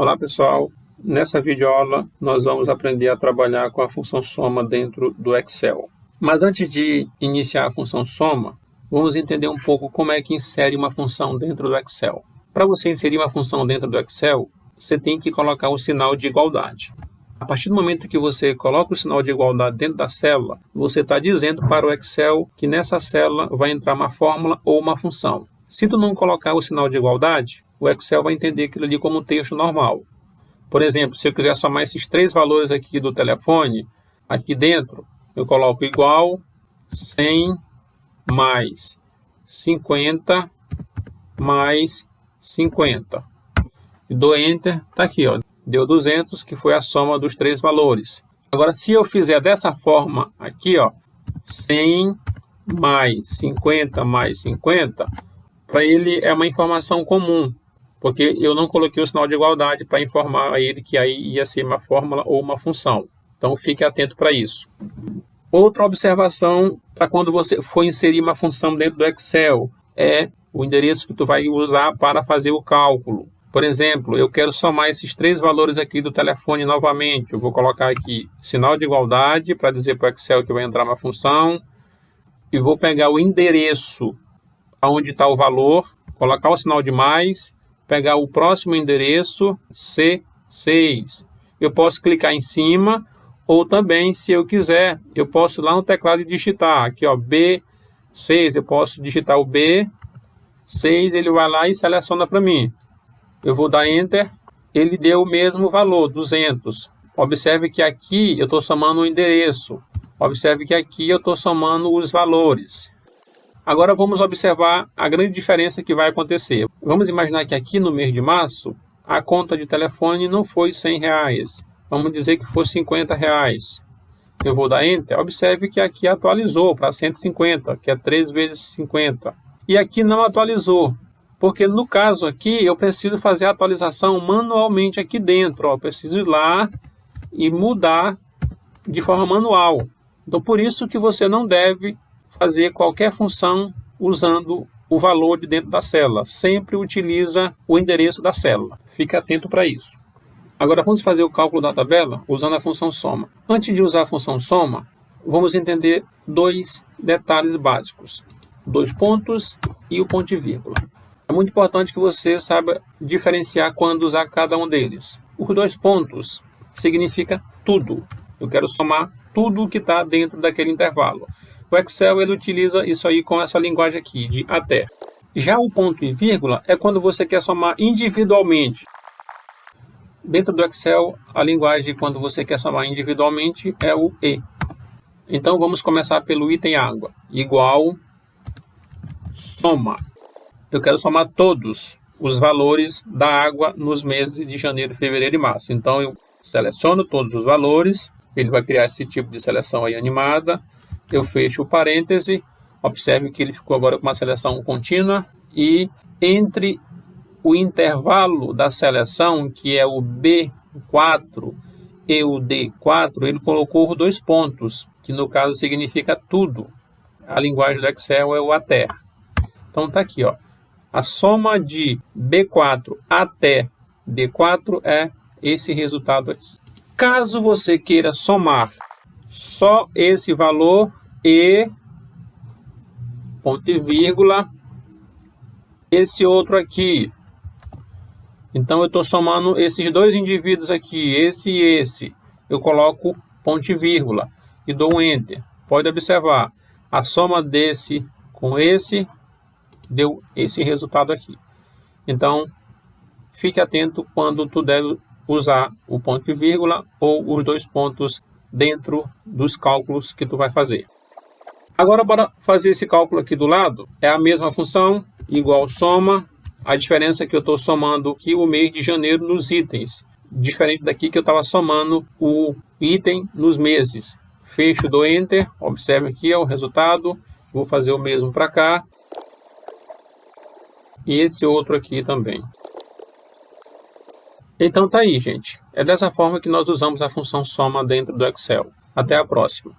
Olá pessoal, nessa videoaula nós vamos aprender a trabalhar com a função soma dentro do Excel. Mas antes de iniciar a função soma, vamos entender um pouco como é que insere uma função dentro do Excel. Para você inserir uma função dentro do Excel, você tem que colocar o sinal de igualdade. A partir do momento que você coloca o sinal de igualdade dentro da célula, você está dizendo para o Excel que nessa célula vai entrar uma fórmula ou uma função. Se tu não colocar o sinal de igualdade, o Excel vai entender aquilo ali como um texto normal. Por exemplo, se eu quiser somar esses três valores aqui do telefone, aqui dentro, eu coloco igual 100 mais 50 mais 50. E dou Enter, está aqui, ó, deu 200, que foi a soma dos três valores. Agora, se eu fizer dessa forma aqui, ó, 100 mais 50 mais 50, para ele é uma informação comum, porque eu não coloquei o sinal de igualdade para informar a ele que aí ia ser uma fórmula ou uma função. Então, fique atento para isso. Outra observação para quando você for inserir uma função dentro do Excel é o endereço que tu vai usar para fazer o cálculo. Por exemplo, eu quero somar esses três valores aqui do telefone novamente. Eu vou colocar aqui sinal de igualdade para dizer para o Excel que vai entrar uma função. E vou pegar o endereço onde está o valor, colocar o sinal de mais, pegar o próximo endereço, C6. Eu posso clicar em cima, ou também, se eu quiser, eu posso lá no teclado digitar, aqui ó, B6, eu posso digitar o B6, ele vai lá e seleciona para mim. Eu vou dar Enter, ele deu o mesmo valor, 200. Observe que aqui eu estou somando o endereço. Observe que aqui eu estou somando os valores. Agora vamos observar a grande diferença que vai acontecer. Vamos imaginar que aqui no mês de março, a conta de telefone não foi R$100. Vamos dizer que foi R$50. Eu vou dar Enter. Observe que aqui atualizou para 150, que é 3 vezes 50. E aqui não atualizou. Porque no caso aqui, eu preciso fazer a atualização manualmente aqui dentro. Ó. Eu preciso ir lá e mudar de forma manual. Então, por isso que você não deve fazer qualquer função usando o valor de dentro da célula. Sempre utiliza o endereço da célula. Fique atento para isso. Agora, vamos fazer o cálculo da tabela usando a função soma. Antes de usar a função soma, vamos entender dois detalhes básicos. 2 pontos e o ponto e vírgula. É muito importante que você saiba diferenciar quando usar cada um deles. Os 2 pontos significa tudo. Eu quero somar tudo o que está dentro daquele intervalo. O Excel ele utiliza isso aí com essa linguagem aqui, de até. Já o ponto e vírgula é quando você quer somar individualmente. Dentro do Excel, a linguagem quando você quer somar individualmente é o E. Então, vamos começar pelo item água. Igual, soma. Eu quero somar todos os valores da água nos meses de janeiro, fevereiro e março. Então, eu seleciono todos os valores. Ele vai criar esse tipo de seleção aí animada. Eu fecho o parêntese. Observe que ele ficou agora com uma seleção contínua. E entre o intervalo da seleção, que é o B4 e o D4, ele colocou 2 pontos, que no caso significa tudo. A linguagem do Excel é o até. Então, está aqui, ó. A soma de B4 até D4 é esse resultado aqui. Caso você queira somar só esse valor e ponto e vírgula, esse outro aqui. Então, eu estou somando esses dois indivíduos aqui, esse e esse. Eu coloco ponto e vírgula e dou um Enter. Pode observar, a soma desse com esse deu esse resultado aqui. Então, fique atento quando tu deve usar o ponto e vírgula ou os 2 pontos dentro dos cálculos que tu vai fazer. Agora, bora fazer esse cálculo aqui do lado. É a mesma função, igual soma. A diferença é que eu estou somando aqui o mês de janeiro nos itens. Diferente daqui que eu estava somando o item nos meses. Fecho, dou Enter. Observe aqui o resultado. Vou fazer o mesmo para cá. E esse outro aqui também. Então tá aí, gente. É dessa forma que nós usamos a função soma dentro do Excel. Até a próxima.